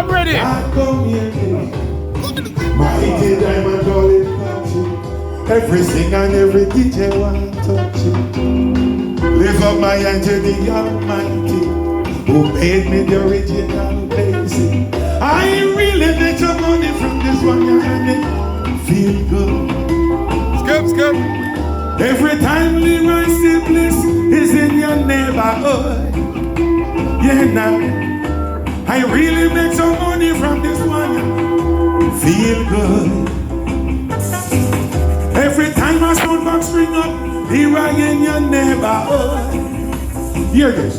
I'm ready. God come here, mighty diamond all in country. Every singer and every DJ want to touch it. Lift up my hand to the Almighty, who made me the original basic. I really make some money from this one, and it feel good. Skip. Every time Leroy sibbles is in your neighborhood, yeah now, I really make some money from this one, feel good. Every time I sound box string up, Leroy in your neighborhood, hear this.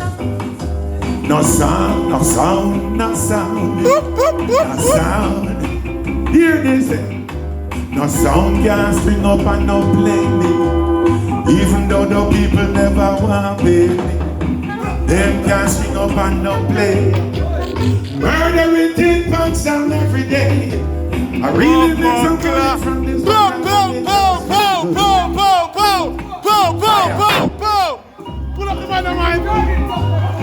No sound, no sound, no sound, no sound. Hear this. No sound can string up and no play me. Even though the people never want to pay me, them can string up and no play. Murdering tin punch down every day. I really make some money from this. Pull up the man of mine.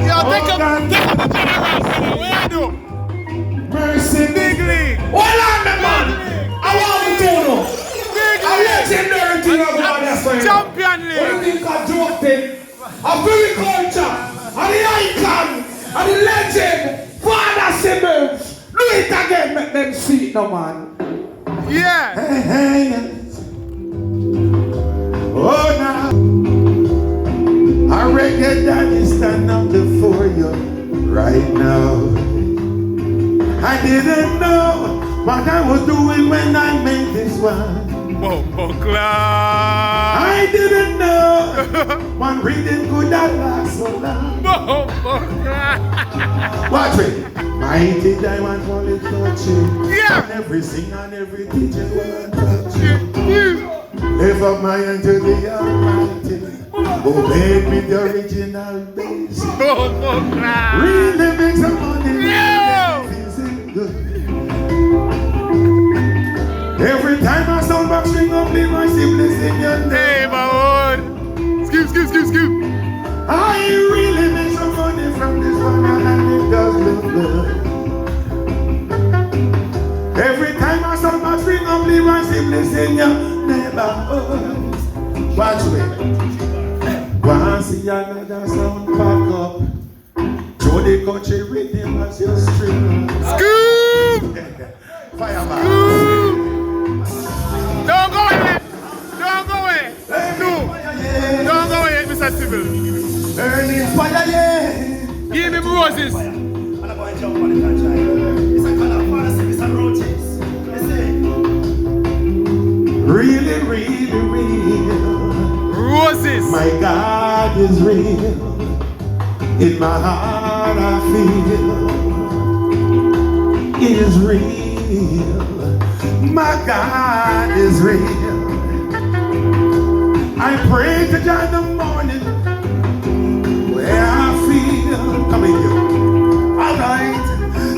Yo, take up the general. What I do? Mercy, Big league. Hold on, man. I want to know. Big I legendary thing about that story. Champion What do league. you think I joke thing? A very culture, and the icon, and the legend, Father Sibbles. Do it again, make them see it, no man. Yeah. hey. Oh now, I reckon daddy stand up before you right now. I didn't know what I was doing when I made this one. I didn't know one reading could have last so long. Watch it. Mighty diamond for it touching. Yeah. And every singer and every DJ will touch it. Lift up my hand to the Almighty, who made me the original bass. Really make some money. Feels it good. Every time I sound back string up, me my siblings in your neighborhood. Scoop. I really make some money from this one, and it does look good. Every time I sound back string up, me my siblings in your neighborhood. Watch me. Go and see another sound pack up. Throw the country rhythm as your string. Scoop. Fireman. Don't go away. No. Don't go away, Mr. Civil. Burning fire, yeah. Give me roses. Really, really real. Roses. My God is real. In my heart I feel it is real. My God is real. I pray to God in the morning where I feel. Come in here. Alright,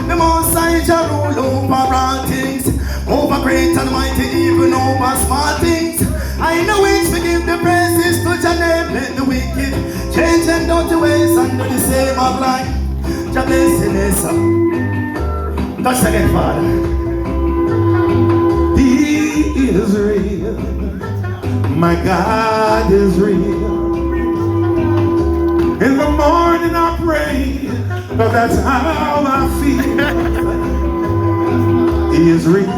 the most I shall rule over all things, over great and mighty, even over small things. I know it's to give the praises to your name, let the wicked change them dirty ways under the same of life. Your blessing is touch again, Father. He is real. My God is real. In the morning I pray, but that's how I feel. He is real.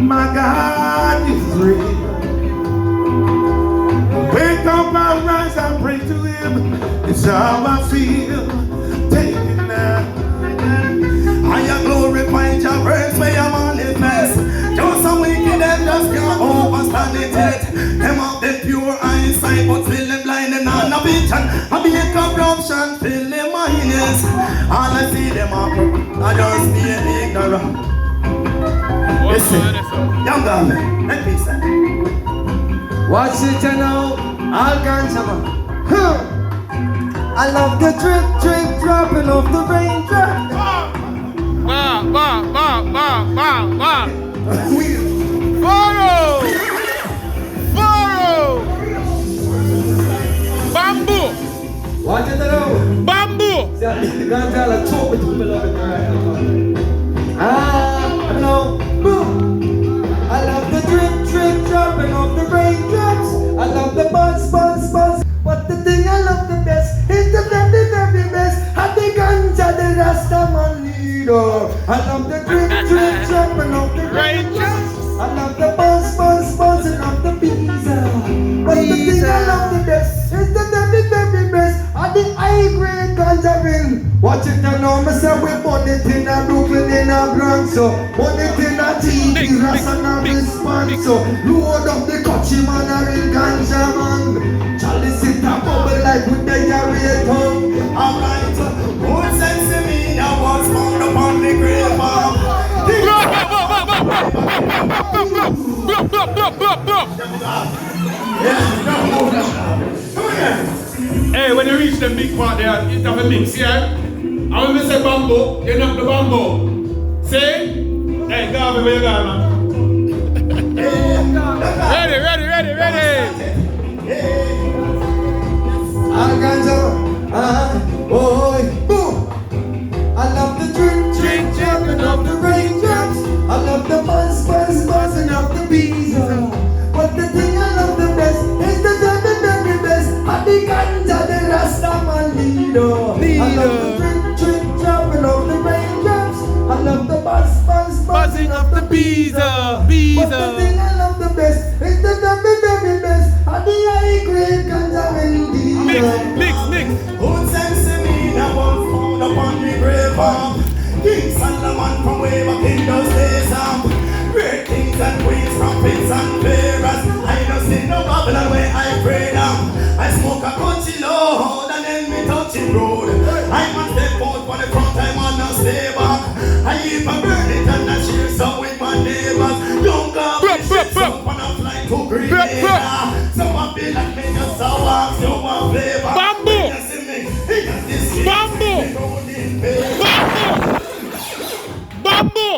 My God is real. Wake up, I rise, I pray to Him. It's how I feel. Take it now. I glorify your words where you manifest. Just some wicked them just can't overstand it yet. Them have the pure eyesight, but still them blind and on a vision. I be a corruption, fill them minds. All I see them up, I just be ignorant. Listen, young girl, let me say. Watch it you know, all guns man. I love the drip, drip, dropping off the raindrop. Bamboo. Watch it know. Bamboo. See a The ganja like choke me to me love it right. I know, boom. I love the drip, drip, dropping off the raindrops. I love the buzz, buzz, buzz. But the thing I love the best is the very, very best. And the ganja, the Rastaman leader. I love the drip, drip, dropping off the raindrops. I love the buzz, buzz, buzzing off the pizza. But the thing I love the best is the very, very best. And the high grade ganja ring. Watch it and know me say we burn it in a Brooklyn in a Bronx. So burn it in a TV, Rasta and response. So load up the coachy man a real ganja man. Charlie sit a bubble like with the yarrier tongue. Alright, good sense to me, I was found upon the grave of Hey, when you reach the big part there, you have a mix, yeah? And when we say bamboo, you knock the bamboo. See? Hey, Garvey, where you going, man? Ready. Ganja, boy, boom. I love the drip, drip, dripping off the raindrops. I love the buzz, buzz, buzzing off the bees. But the thing I love the best is the very, very best. And the ganja, the Rastaman leader. I love the drip, drip, dropping off the raindrops. I love the buzz, buzz, buzzing off the bees. But the thing I love the best is the very, very best. And the high grade ganja leader. Mix. good sense to me, I was found upon the grave of King Solomon from way back in those days. Great kings and queens, prophets and pharaohs. I don't see no Babylon where I pray now. I smoke a country load and then me touch the road. I must step out for the front time and not stay back. I even burn it and I share some with my neighbors. Don't go with shit up on a flight to Grenada. Some of be like me just a walk, so one flavor. Bamboo! Bamboo!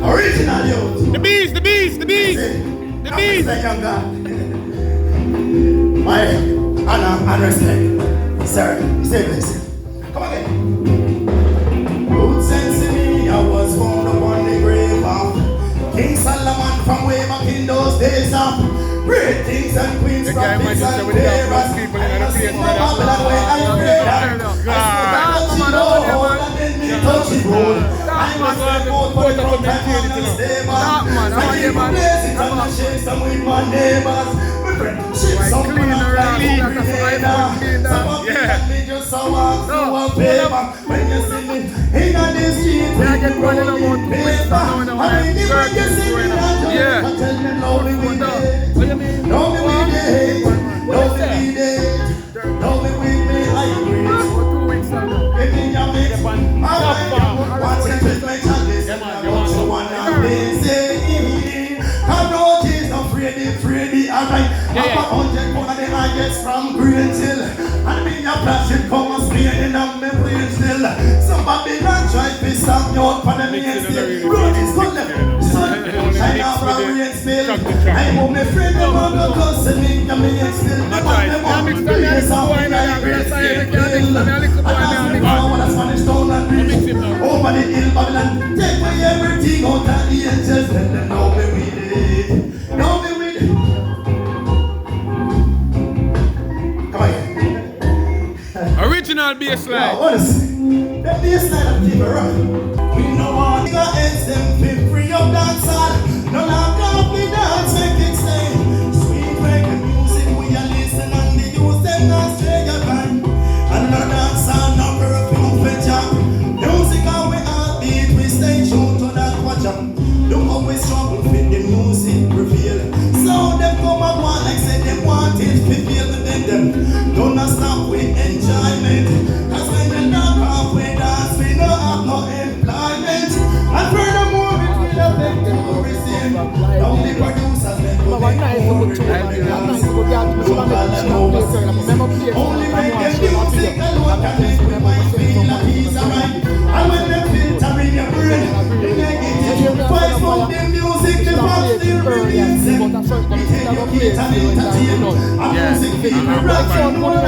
Original youth. The bees! My honor and respect. Sir, say this. Come again. Good sense in me, I was found upon the grave of King Solomon from way back in those days of great kings and queens, prophets and pharaohs. I must sing my Babylon where I pray. I touch the road. I must step out for the front time and not stay back. I keep a place it and I share some with my neighbors. Shit, some people are like Grenada. Some of them let me just walk through a paper. When you see me in the street, I get running about paper. I mean, when you see me, I tell me, no, we with it. No, we with it. No, we with it. No, we with me, I agree. Give me your mix. What's it with my chalice? I want you one and busy. I know she's not Freddy, alright. I'm 100 more than I get from Green Hill. And me a plastic come and spin in a memory still. Somebody not try to stop you out for the main still. Road is good left, sun shine out from rain still. I want me friend them on the coast and me a main still. I want them on the place of me like great still. And as me power the Spanish town and bridge. Over the hill Babylon, take away everything out of the angels. Let them know me with it. Know me with it. Original bassline. Honestly, that bassline of people rock. We know all the ends them feel free of dancehall. No longer we dance, make it stay. Sweet reggae music we are listen and the use them not stray your time. And no dancehall, no perfume for jam. Music how we heartbeat, we stay true to that watch them. Look how we struggle with the music reveal. So them come up one like say they want it to feel within them. Don't stop with enjoyment. Cause when they knock off with us, we don't have no employment. And furthermore, it will affect the tourism. Now the producers let go make more with only make them music alone can make we might feel a piece of mind. And when they filter in your brain, the negative vibes from the music, the pop still remains them. It educate and entertain. And music people right from one